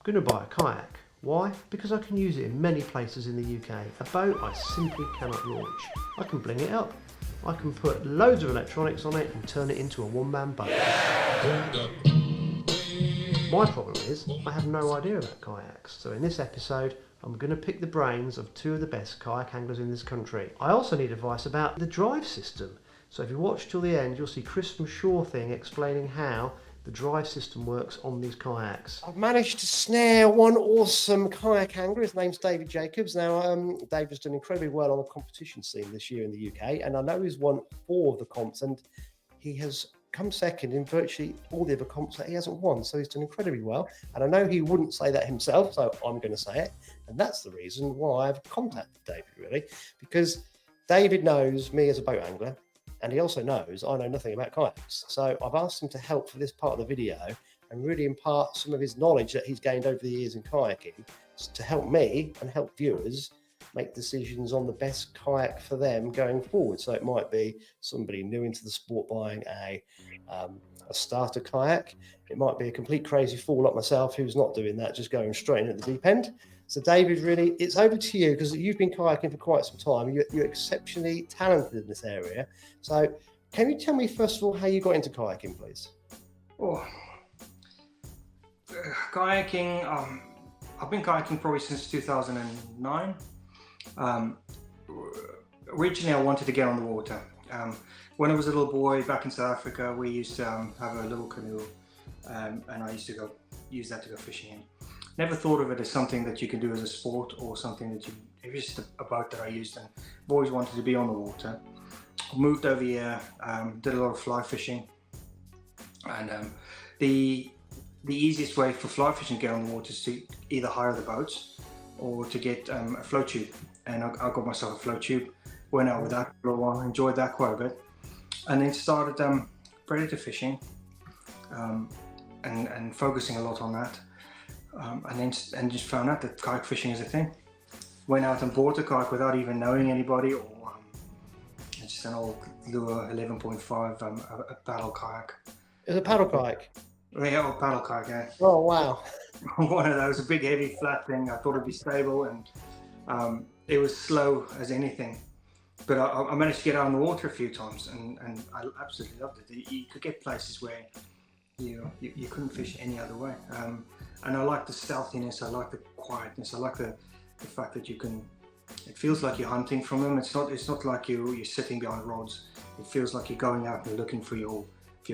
going to buy a kayak. Why? Because I can use it in many places in the UK. A boat I simply cannot launch. I can bling it up. I can put loads of electronics on it and turn it into a one-man boat. My problem is I have no idea about kayaks, so in this episode I'm going to pick the brains of two of the best kayak anglers in this country. I also need advice about the drive system, so if you watch till the end you'll see Chris from SHORETHING explaining how the drive system works on these kayaks. I've managed to snare one awesome kayak angler. His name's David Jacobs. Now, David's done incredibly well on the competition scene this year in the UK, and I know he's won 4 of the comps, and he has come second in virtually all the other comps that he hasn't won. So he's done incredibly well, and I know he wouldn't say that himself, so I'm going to say it, and that's the reason why I've contacted David, really, because David knows me as a boat angler. And he also knows I know nothing about kayaks. So I've asked him to help for this part of the video and really impart some of his knowledge that he's gained over the years in kayaking to help me and help viewers make decisions on the best kayak for them going forward. So it might be somebody new into the sport buying a starter kayak. It might be a complete crazy fool like myself who's not doing that, just going straight in at the deep end. So David, really, it's over to you because you've been kayaking for quite some time. You're exceptionally talented in this area. So can you tell me, first of all, how you got into kayaking, please? Oh, kayaking, I've been kayaking probably since 2009. Originally, I wanted to get on the water. When I was a little boy back in South Africa, we used to have a little canoe, and I used to use that to go fishing in. Never thought of it as something that you can do as a sport or something that it was just a boat that I used, and I've always wanted to be on the water. I moved over here, did a lot of fly fishing, and the easiest way for fly fishing to get on the water is to either hire the boats or to get a float tube, and I got myself a float tube, went out with that for a while, enjoyed that quite a bit, and then started predator fishing and focusing a lot on that. And just found out that kayak fishing is a thing. Went out and bought a kayak without even knowing anybody, or just an old Lure 11.5 a paddle kayak. It's a paddle kayak? Yeah, old paddle kayak, yeah. Oh, wow. One of those, a big heavy flat thing. I thought it'd be stable, and it was slow as anything. But I managed to get out on the water a few times, and I absolutely loved it. You could get places where you couldn't fish any other way. And I like the stealthiness, I like the quietness, I like the fact that it feels like you're hunting from them. It's not like you're sitting behind rods. It feels like you're going out and looking for your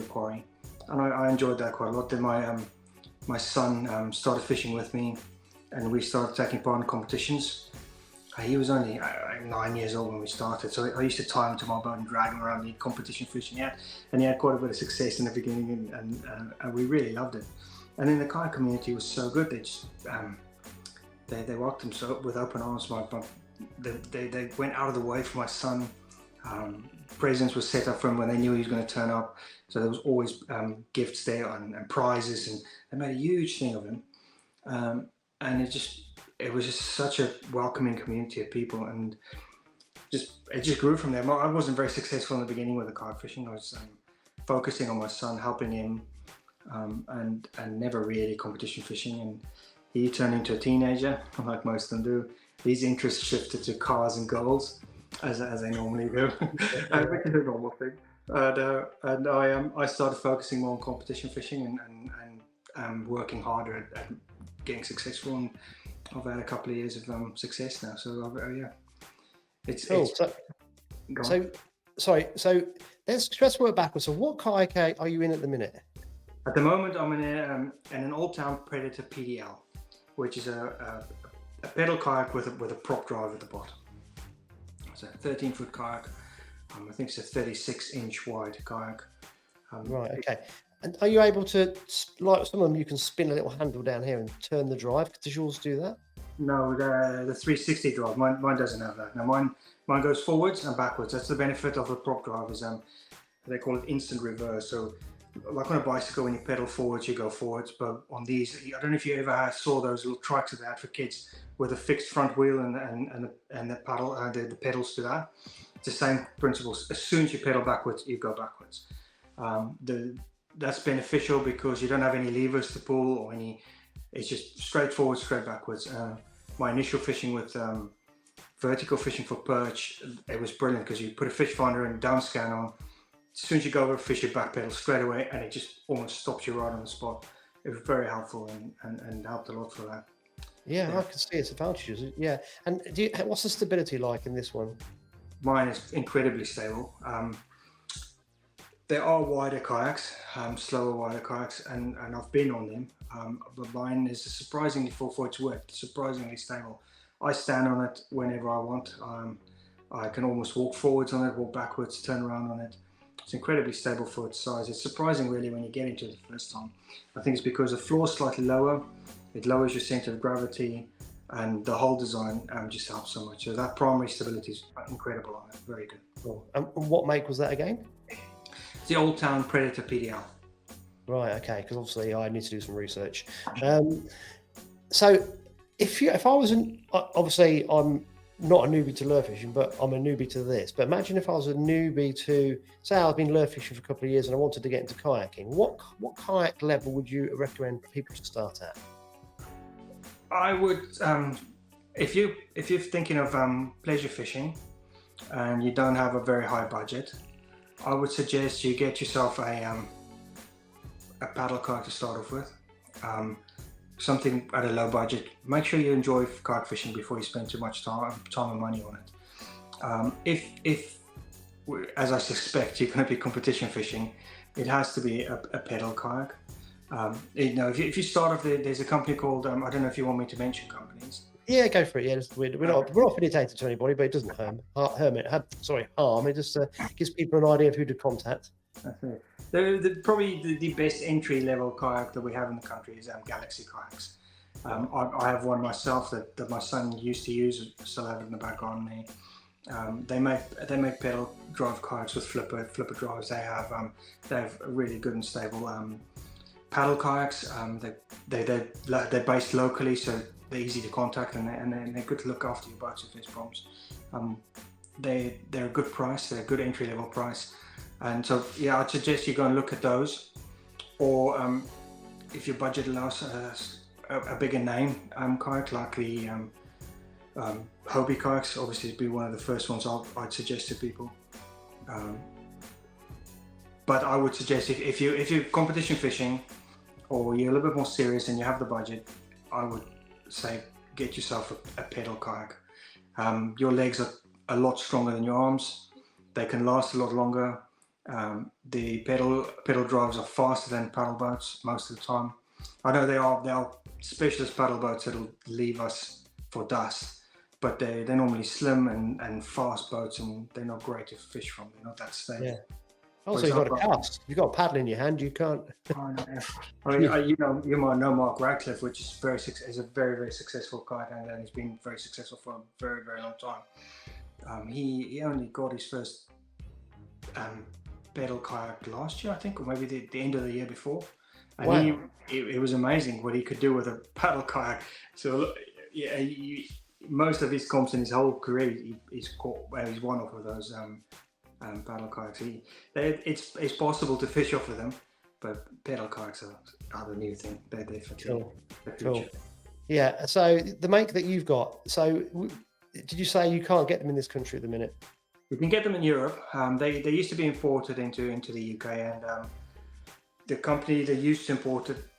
quarry. And I enjoyed that quite a lot. Then my son started fishing with me, and we started taking part in competitions. He was only 9 years old when we started, so I used to tie him to my boat and drag him around the competition fishing. And he had quite a bit of success in the beginning, and we really loved it. And then the kayak community was so good. They just they welcomed him so with open arms. They went out of the way for my son. Presents were set up for him when they knew he was going to turn up. So there was always gifts there and prizes, and they made a huge thing of him. And it was just such a welcoming community of people, and it just grew from there. I wasn't very successful in the beginning with the kayak fishing. I was focusing on my son, helping him. And never really competition fishing, and he turned into a teenager, like most of them do. His interest shifted to cars and goals, as they normally do, which is a normal thing. And I started focusing more on competition fishing and working harder at getting successful. And I've had a couple of years of success now. So yeah, it's cool. So let's work backwards. So what kayak are you in at the minute? At the moment, I'm in an Old Town Predator PDL, which is a pedal kayak with a prop drive at the bottom. It's a 13-foot kayak. I think it's a 36-inch wide kayak. Right. Okay. And are you able to, like some of them, you can spin a little handle down here and turn the drive? Does yours do that? No, the 360 drive. Mine doesn't have that. Now mine goes forwards and backwards. That's the benefit of the prop drive. Is they call it instant reverse. So, like on a bicycle, when you pedal forwards, you go forwards. But on these, I don't know if you ever saw those little trikes that they had for kids with a fixed front wheel and the paddle, the pedals to that. It's the same principle. As soon as you pedal backwards, you go backwards. That's beneficial because you don't have any levers to pull or any it's just straight forward, straight backwards. My initial fishing with vertical fishing for perch, it was brilliant because you put a fish finder and down scan on. As soon as you go over, fish your back pedal straight away, and it just almost stops you right on the spot. It was very helpful and helped a lot for that. Yeah, I can see its advantages. Yeah, and what's the stability like in this one? Mine is incredibly stable. There are wider kayaks, slower wider kayaks, and I've been on them. But mine is surprisingly, for its width, surprisingly stable. I stand on it whenever I want. I can almost walk forwards on it, walk backwards, turn around on it. It's incredibly stable for its size. It's surprising really when you get into it the first time. I think it's because the floor is slightly lower. It lowers your center of gravity, and the whole design just helps so much. So that primary stability is incredible on it. Very good. Cool. And what make was that again? It's the Old Town Predator PDL. Right. Okay. Because obviously I need to do some research. So if I was obviously I'm not a newbie to lure fishing, but I'm a newbie to this. But imagine if I was a newbie to, say I've been lure fishing for a couple of years and I wanted to get into kayaking. What kayak level would you recommend people to start at? I would, if you're thinking of pleasure fishing and you don't have a very high budget, I would suggest you get yourself a paddle kayak to start off with. Something at a low budget. Make sure you enjoy kayak fishing before you spend too much time and money on it. If as I suspect, you're going to be competition fishing, it has to be a pedal kayak. If you start off, there's a company called I don't know if you want me to mention companies. Yeah, go for it. Yeah, we're not affiliated to anybody, but it doesn't harm. It just gives people an idea of who to contact. That's it. Probably the best entry level kayak that we have in the country is Galaxy kayaks. I have one myself that my son used to use. Still have it in the background there. They make pedal drive kayaks with flipper drives. They have really good and stable paddle kayaks. They're based locally, so they're easy to contact and they're good to look after your boats if there's problems. They're a good price. They're a good entry level price. And so, yeah, I'd suggest you go and look at those, or if your budget allows a bigger name kayak like the Hobie kayaks. Obviously, it'd be one of the first ones I'd suggest to people. But I would suggest if you're competition fishing, or you're a little bit more serious and you have the budget, I would say get yourself a pedal kayak. Your legs are a lot stronger than your arms. They can last a lot longer. The pedal drives are faster than paddle boats most of the time. I know there are specialist paddle boats that'll leave us for dust, but they're normally slim and fast boats, and they're not great to fish from. They're not that stable. Yeah. Also, you've got a cast. You've got a paddle in your hand. You can't. I mean, you might know Mark Radcliffe, which is is a very, very successful kayak angler, and he's been very successful for a very, very long time. He only got his first pedal kayak last year, I think, or maybe the end of the year before. And wow. It was amazing what he could do with a paddle kayak. So yeah, most of his comps in his whole career, he's won off of those paddle kayaks. It's possible to fish off of them, but pedal kayaks are the new thing. They're definitely the future. Cool. Yeah. So the make that you've got. So did you say you can't get them in this country at the minute? You can get them in Europe. They used to be imported into the UK, and the company that used to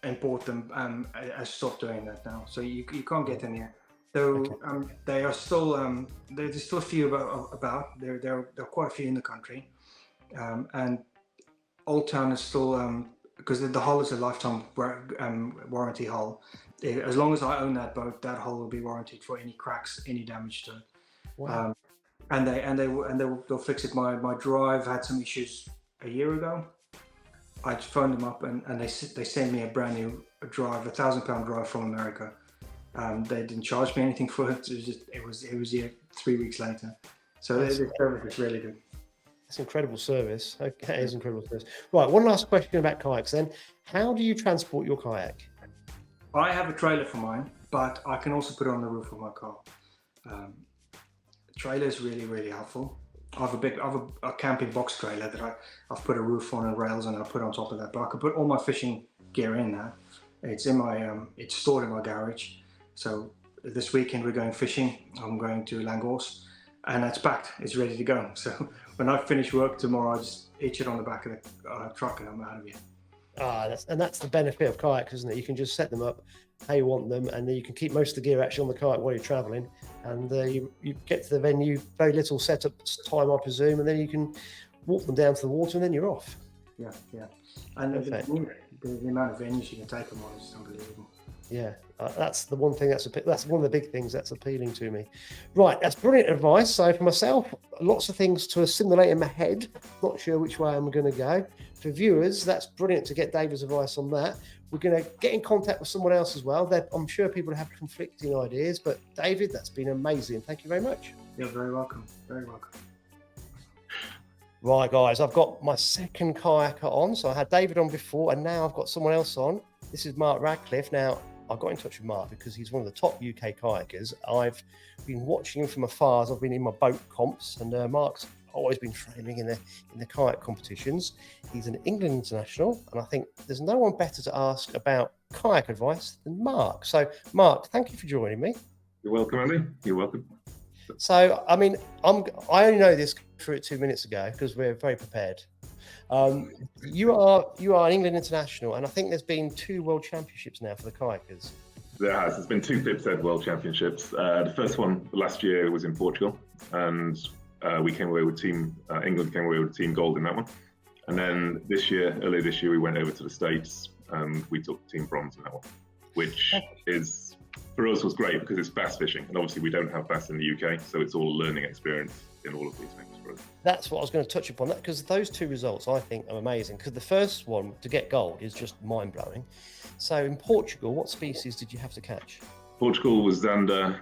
import them has stopped doing that now. So you can't get them here. Though okay. They are still there's still a few about. There are quite a few in the country, and Old Town is still because the hull is a lifetime warranty hull. As long as I own that boat, that hull will be warranted for any cracks, any damage to it. Wow. And they'll fix it. My drive had some issues a year ago. I phoned them up and they sent me a brand new drive, £1,000 drive from America. They didn't charge me anything for it. It was here 3 weeks later. So the service is really good. It's incredible service. Okay, it's incredible service. Right, one last question about kayaks then. How do you transport your kayak? I have a trailer for mine, but I can also put it on the roof of my car. Trailer is really, really helpful. I have a camping box trailer that I've put a roof on and rails and I put on top of that, but I could put all my fishing gear in there. It's in my it's stored in my garage. So this weekend we're going fishing. I'm going to Langors, and it's packed. It's ready to go. So when I finish work tomorrow, I just hitch it on the back of the truck, and I'm out of here. That's the benefit of kayaks, isn't it? You can just set them up how you want them, and then you can keep most of the gear actually on the kayak while you're traveling, and you get to the venue, very little setup time, I presume, and then you can walk them down to the water, and then you're off. Yeah. And the amount of venues you can take them on is unbelievable. Yeah, that's the one thing that's one of the big things that's appealing to me. Right, that's brilliant advice. So for myself, lots of things to assimilate in my head. Not sure which way I'm going to go. For viewers, that's brilliant to get David's advice on that. We're going to get in contact with someone else as well. I'm sure people have conflicting ideas, but David, that's been amazing. Thank you very much. You're very welcome. Very welcome. Right, guys, I've got my second kayaker on. So I had David on before, and now I've got someone else on. This is Mark Radcliffe. Now, I got in touch with Mark because he's one of the top UK kayakers. I've been watching him from afar as I've been in my boat comps, and Mark's always been training in the kayak competitions. He's an England international, and I think there's no one better to ask about kayak advice than Mark. So, Mark, thank you for joining me. You're welcome, Andy. You're welcome. So, I mean, I only know this through it 2 minutes ago because we're very prepared. You are an England international, and I think there's been 2 world championships now for the kayakers. There has. There's been 2 FIPSED world championships. The first one last year was in Portugal, and we came away with England came away with team gold in that one. And then earlier this year, we went over to the States and we took team bronze in that one, which is, for us, was great because it's bass fishing. And obviously we don't have bass in the UK, so it's all a learning experience in all of these things for us. That's what I was going to touch upon, that because those 2 results I think are amazing, because the first one to get gold is just mind-blowing. So in Portugal, what species did you have to catch? Portugal was Zander,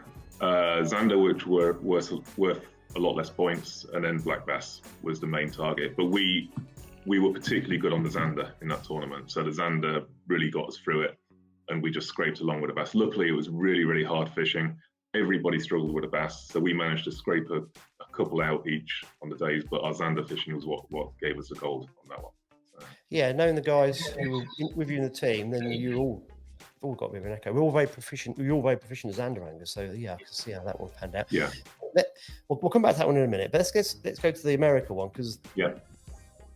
which were worth a lot less points, and then black bass was the main target. But we were particularly good on the Zander in that tournament, so the Zander really got us through it, and we just scraped along with the bass. Luckily, it was really, really hard fishing. Everybody struggled with a bass, so we managed to scrape a couple out each on the days, but our Zander fishing was what gave us the gold on that one. So. Yeah, knowing the guys who were with you in the team, then you all got a bit of an echo. We're all very proficient as Zander anglers, so yeah, I can see how that one panned out. Yeah. We'll come back to that one in a minute, but let's go to the America one, because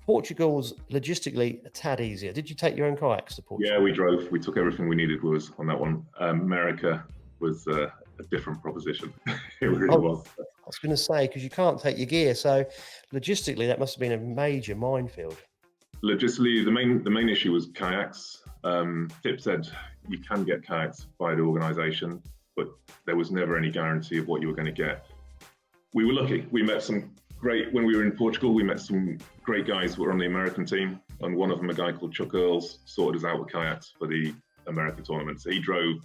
Portugal's logistically a tad easier. Did you take your own kayaks to Portugal? Yeah, we drove. We took everything we needed with us on that one. America was a different proposition. It really was. I was going to say, because you can't take your gear, so logistically that must have been a major minefield. Logistically, the main issue was kayaks. Tip said you can get kayaks by the organisation, but there was never any guarantee of what you were going to get. We were lucky. We met when we were in Portugal, we met some great guys who were on the American team, and one of them, a guy called Chuck Earls, sorted us out with kayaks for the American tournament. So he drove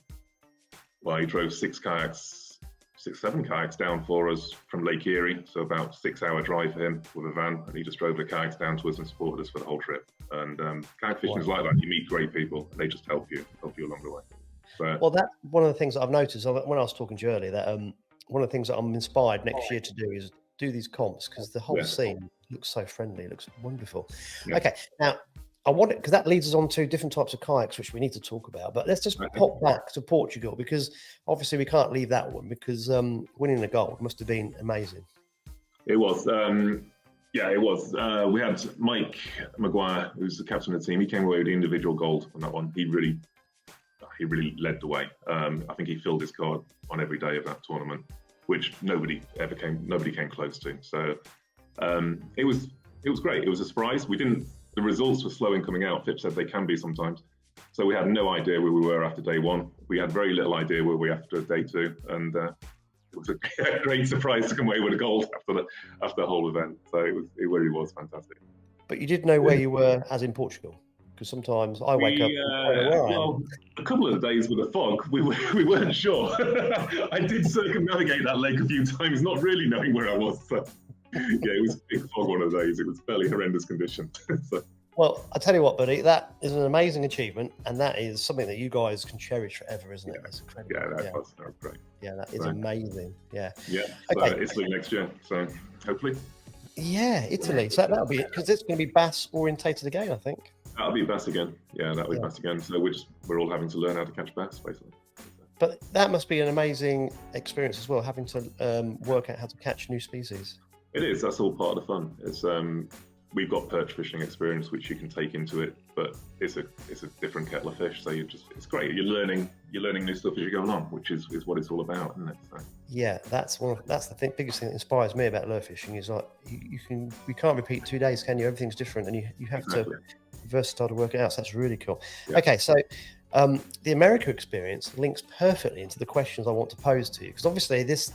7 kayaks down for us from Lake Erie, so about 6-hour drive for him with a van, and he just drove the kayaks down to us and supported us for the whole trip. And kayak fishing is like that. You meet great people, and they just help you along the way. So, well, that's one of the things that I've noticed when I was talking to you earlier, that one of the things that I'm inspired next year to do is do these comps, because the whole scene looks so friendly, it looks wonderful. Yeah. Okay, now I want it, because that leads us on to different types of kayaks, which we need to talk about. But let's just pop back to Portugal, because obviously we can't leave that one, because winning the gold must have been amazing. It was. It was. We had Mike Maguire, who's the captain of the team. He came away with the individual gold on that one. He really led the way. I think he filled his card on every day of that tournament, which nobody came close to. So it was great. It was a surprise. The results were slow in coming out. Phip said they can be sometimes. So we had no idea where we were after day 1. We had very little idea where we were after day 2. And it was a great surprise to come away with a gold after the whole event. So it really was fantastic. But you did know where you were as in Portugal? Because sometimes I wake up. Well, a couple of days with the fog, we weren't sure. I did circumnavigate that lake a few times, not really knowing where I was. So, yeah, it was a big fog one of the days. It was fairly horrendous condition. So. Well, I tell you what, buddy, that is an amazing achievement, and that is something that you guys can cherish forever, isn't it? That's incredible. Yeah, that was great. Yeah, that is amazing. Yeah. Yeah. So okay. Italy next year. So hopefully. Yeah, Italy. So that'll be it, because it's going to be bass orientated again, I think. That'll be bass again. Yeah, that'll be bass again. So we're all having to learn how to catch bass, basically. But that must be an amazing experience as well, having to work out how to catch new species. It is. That's all part of the fun. It's we've got perch fishing experience which you can take into it, but it's a different kettle of fish. So it's great. You're learning new stuff as you go along, which is what it's all about, isn't it? So. Yeah, that's the biggest thing that inspires me about lure fishing is like you can't repeat 2 days, can you? Everything's different, and you have to be versatile to work it out. So that's really cool. Yeah. Okay, so the America experience links perfectly into the questions I want to pose to you, because obviously this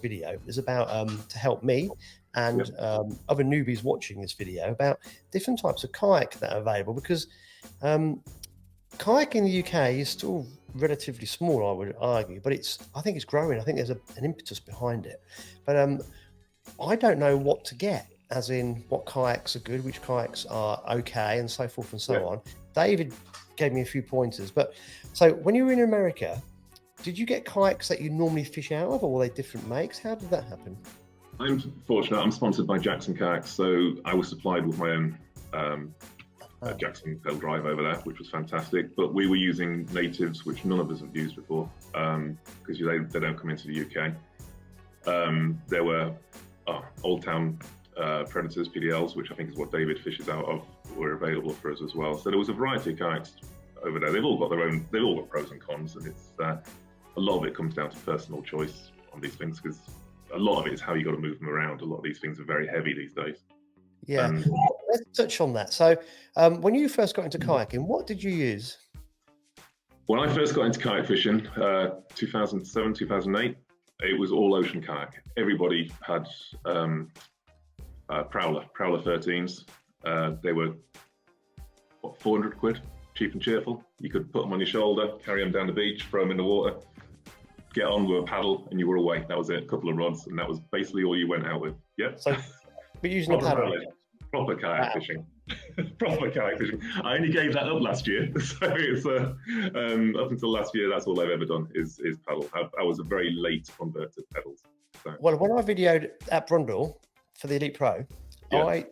video is about to help me and other newbies watching this video about different types of kayak that are available, because kayak in the UK is still relatively small, I would argue, but I think it's growing. I think there's an impetus behind it, but I don't know what to get, as in what kayaks are good, which kayaks are okay, and so forth and so on. David gave me a few pointers, but so when you were in America, did you get kayaks that you normally fish out of, or were they different makes? How did that happen? I'm fortunate. I'm sponsored by Jackson Kayaks, so I was supplied with my own Jackson pedal drive over there, which was fantastic. But we were using natives, which none of us have used before, because they don't come into the UK. There were Old Town Predators, PDLs, which I think is what David fishes out of, were available for us as well. So there was a variety of kayaks over there. They've all got pros and cons, and it's a lot of it comes down to personal choice on these things, because a lot of it is how you got to move them around. A lot of these things are very heavy these days. Yeah, let's touch on that. So when you first got into kayaking, what did you use? When I first got into kayak fishing, 2007, 2008, it was all ocean kayak. Everybody had Prowler 13s. They were, what, 400 quid, cheap and cheerful. You could put them on your shoulder, carry them down the beach, throw them in the water, get on with a paddle, and you were away. That was it, a couple of rods, and that was basically all you went out with. Yep. So, but using a paddle. Proper kayak fishing. Proper kayak fishing. I only gave that up last year, so it's up until last year, that's all I've ever done is paddle. I was a very late convert to pedals. So. Well, when I videoed at Brundle for the Elite Pro, I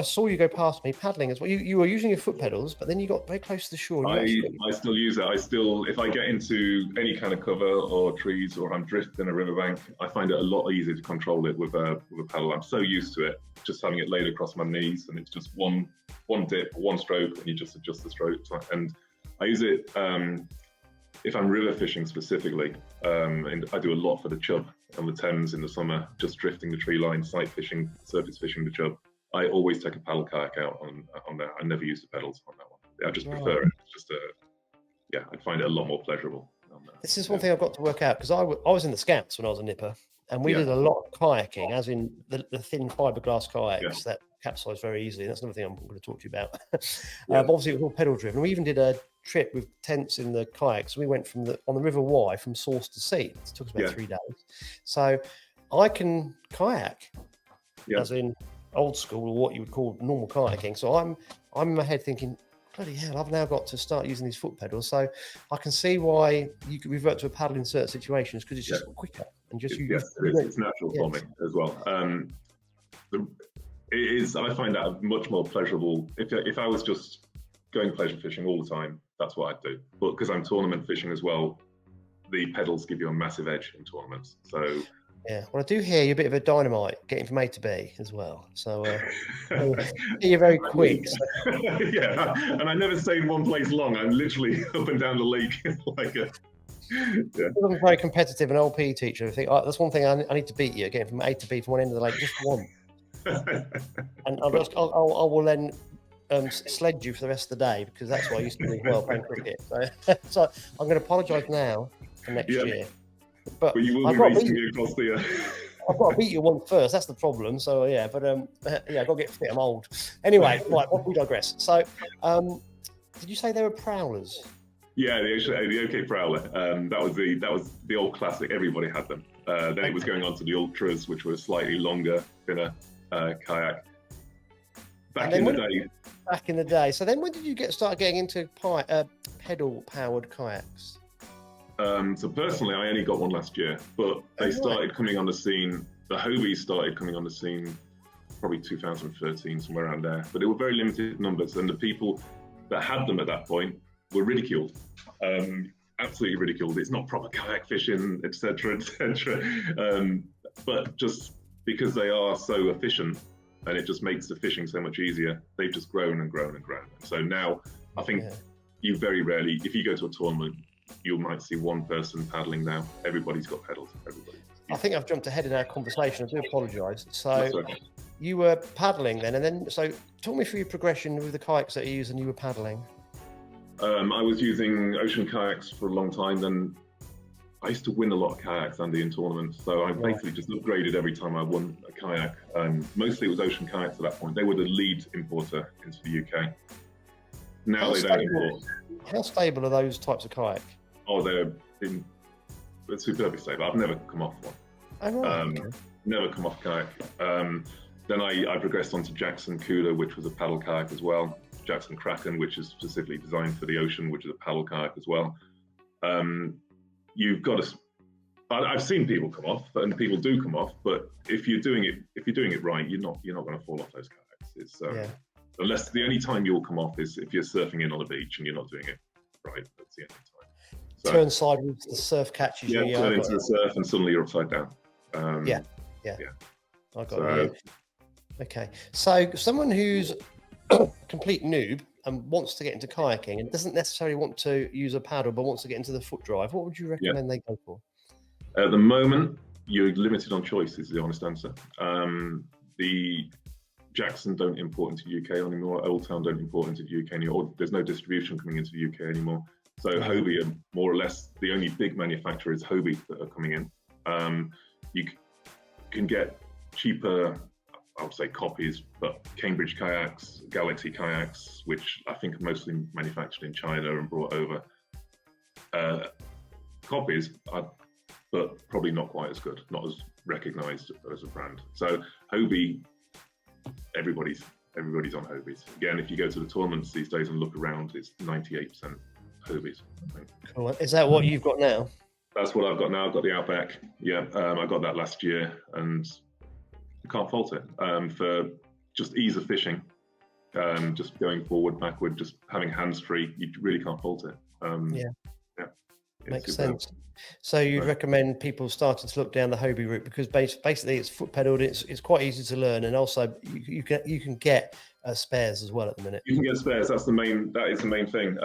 saw you go past me paddling as well. You were using your foot pedals, but then you got very close to the shore. I still use it. If I get into any kind of cover or trees, or I'm drifting a riverbank, I find it a lot easier to control it with a paddle. I'm so used to it, just having it laid across my knees, and it's just one dip, one stroke, and you just adjust the stroke. And I use it if I'm river fishing specifically, and I do a lot for the chub on the Thames in the summer, just drifting the tree line, sight fishing, surface fishing the chub. I always take a paddle kayak out on that. I never use the pedals on that one. I just prefer it. It's just I find it a lot more pleasurable. This is one thing I've got to work out, because I was in the Scouts when I was a nipper, and we did a lot of kayaking, as in the thin fiberglass kayaks that capsize very easily. That's another thing I'm going to talk to you about. But obviously, it was all pedal driven. We even did a trip with tents in the kayaks. We went on the River Wye from source to sea. It took us about 3 days. So I can kayak, as in old school, or what you would call normal kayaking. So I'm in my head thinking, bloody hell, I've now got to start using these foot pedals. So I can see why you could revert to a paddle in certain situations, because it's just quicker and just it's natural for me as well. It is. I find that much more pleasurable. If I was just going pleasure fishing all the time, that's what I'd do. But because I'm tournament fishing as well, the pedals give you a massive edge in tournaments. So. Yeah, well, I do hear you're a bit of a dynamite getting from A to B as well. So you're very quick. So. Yeah, and I never stay in one place long. I'm literally up and down the lake like a. I'm very competitive, an old PE teacher. I think that's one thing I need to beat you, getting from A to B from one end of the lake, just one. And I will then sled you for the rest of the day, because that's what I used to do well playing cricket. So I'm going to apologise now for next year. But you will be racing me across the. I've got to beat you one first. That's the problem. So I've got to get fit. I'm old. Anyway, right. We digress. So, did you say they were prowlers? Yeah, the OK Prowler. That was the old classic. Everybody had them. Then it was going on to the Ultras, which were slightly longer, thinner kayak. Back in the day. So then, when did you start getting into pedal-powered kayaks? So personally, I only got one last year, but they started coming on the scene. The Hobies started coming on the scene probably 2013, somewhere around there. But they were very limited numbers, and the people that had them at that point were ridiculed, absolutely ridiculed. It's not proper kayak fishing, etc., etc. But just because they are so efficient, and it just makes the fishing so much easier, they've just grown and grown and grown. So now I think you very rarely, if you go to a tournament, you might see one person paddling now. Everybody's got pedals. Everybody. I think I've jumped ahead in our conversation. I do apologise. So Okay. you were paddling then, and then so talk me through your progression with the kayaks that you used, and you were paddling. I was using ocean kayaks for a long time. Then I used to win a lot of kayaks, Andy, in tournaments. So I basically just upgraded every time I won a kayak. Mostly it was ocean kayaks at that point. They were the lead importer into the UK. Now they don't import. How stable are those types of kayak? Oh, they're superbly stable. I've never come off one. Oh, right. Okay. Never come off kayak. Then I progressed on to Jackson Cooler, which was a paddle kayak as well. Jackson Kraken, which is specifically designed for the ocean, which is a paddle kayak as well. You've got to. I've seen people come off, and people do come off. But if you're doing it right, you're not going to fall off those kayaks. It's unless the only time you'll come off is if you're surfing in on a beach and you're not doing it right. That's the only time. So, turn sideways, the surf catches you. Yeah, turn into the surf, and suddenly you're upside down. Yeah. I got it. Okay, so someone who's a complete noob and wants to get into kayaking and doesn't necessarily want to use a paddle but wants to get into the foot drive, what would you recommend they go for? At the moment, you're limited on choice, is the honest answer. The Jackson don't import into the UK anymore. Old Town don't import into the UK anymore. There's no distribution coming into the UK anymore. So Hobie are more or less the only big manufacturer is Hobie that are coming in. You can get cheaper, I would say, copies, but Cambridge Kayaks, Galaxy Kayaks, which I think are mostly manufactured in China and brought over. Copies, but probably not quite as good, not as recognised as a brand. So Hobie, everybody's on Hobies. Again, if you go to the tournaments these days and look around, it's 98% Hobies, I think. Cool. Is that what you've got now? That's what I've got now. I've got the Outback. Yeah, I got that last year, and I can't fault it. For just ease of fishing, just going forward, backward, just having hands free, you really can't fault it. Makes sense. So you'd recommend people starting to look down the Hobie route because basically it's foot pedaled. It's quite easy to learn, and also you can get spares as well at the minute. You can get spares. That is the main thing.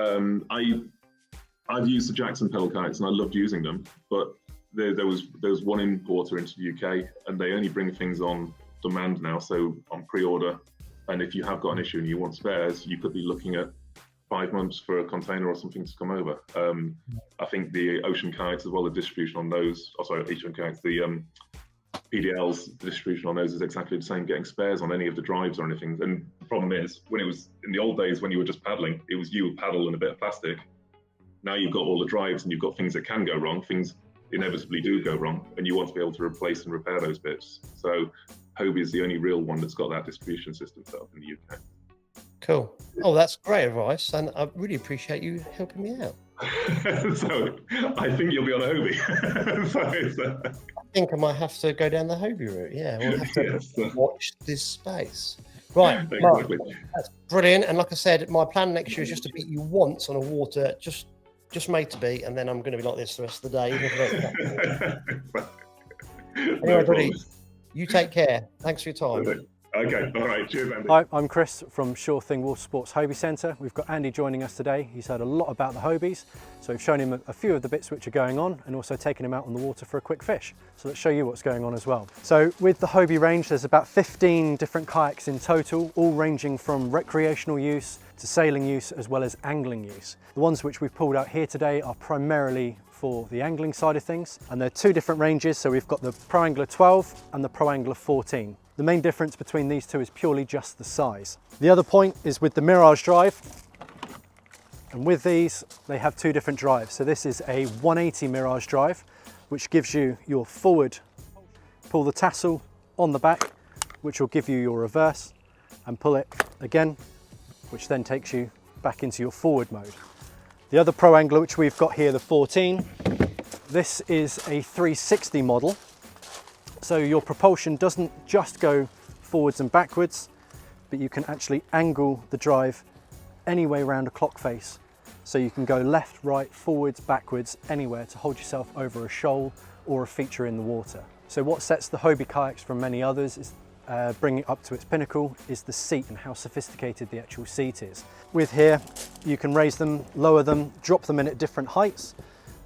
I've used the Jackson pedal kayaks and I loved using them, but there was one importer into the UK and they only bring things on demand now, so on pre-order. And if you have got an issue and you want spares, you could be looking at 5 months for a container or something to come over. I think the ocean kayaks as well, the distribution on those, ocean kayaks, the PDL's distribution on those is exactly the same, getting spares on any of the drives or anything. And the problem is, when it was in the old days when you were just paddling, it was you, a paddle and a bit of plastic. Now you've got all the drives and you've got things that can go wrong, things inevitably do go wrong, and you want to be able to replace and repair those bits. So Hobie is the only real one that's got that distribution system set up in the UK. Cool. Oh, that's great advice, and I really appreciate you helping me out. So I think you'll be on a Hobie. I think I might have to go down the Hobie route. Yeah, we'll have to watch this space. Right, Mark, that's brilliant. And like I said, my plan next year is just to beat you once on a water, just made to be, and then I'm going to be like this the rest of the day. Anyway, buddy, you take care. Thanks for your time. Okay, all right, cheers, Andy. Hi, I'm Chris from SHORETHING Water Sports Hobie Centre. We've got Andy joining us today. He's heard a lot about the Hobies, so we've shown him a few of the bits which are going on and also taken him out on the water for a quick fish. So let's show you what's going on as well. So with the Hobie range, there's about 15 different kayaks in total, all ranging from recreational use to sailing use as well as angling use. The ones which we've pulled out here today are primarily for the angling side of things, and they're two different ranges. So we've got the Pro Angler 12 and the Pro Angler 14. The main difference between these two is purely just the size. The other point is with the Mirage drive, and with these they have two different drives. So this is a 180 Mirage drive, which gives you your forward, pull the tassel on the back, which will give you your reverse, and pull it again, which then takes you back into your forward mode. The other Pro Angler which we've got here, the 14, this is a 360 model. So your propulsion doesn't just go forwards and backwards, but you can actually angle the drive any way around a clock face. So you can go left, right, forwards, backwards, anywhere to hold yourself over a shoal or a feature in the water. So what sets the Hobie kayaks from many others is bringing it up to its pinnacle is the seat and how sophisticated the actual seat is. With here, you can raise them, lower them, drop them in at different heights,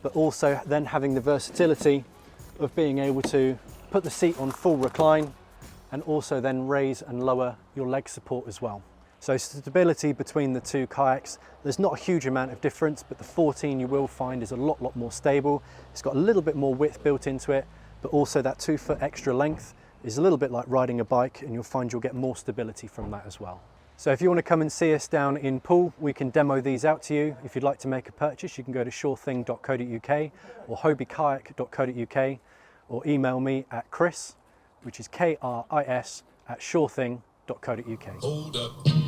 but also then having the versatility of being able to put the seat on full recline and also then raise and lower your leg support as well. So stability between the two kayaks, there's not a huge amount of difference, but the 14 you will find is a lot more stable. It's got a little bit more width built into it, but also that 2 foot extra length is a little bit like riding a bike, and you'll find you'll get more stability from that as well. So if you want to come and see us down in Poole, we can demo these out to you. If you'd like to make a purchase, you can go to shorething.co.uk or hobiekayak.co.uk, or email me at Chris, which is KRIS, @shorething.co.uk. Hold up.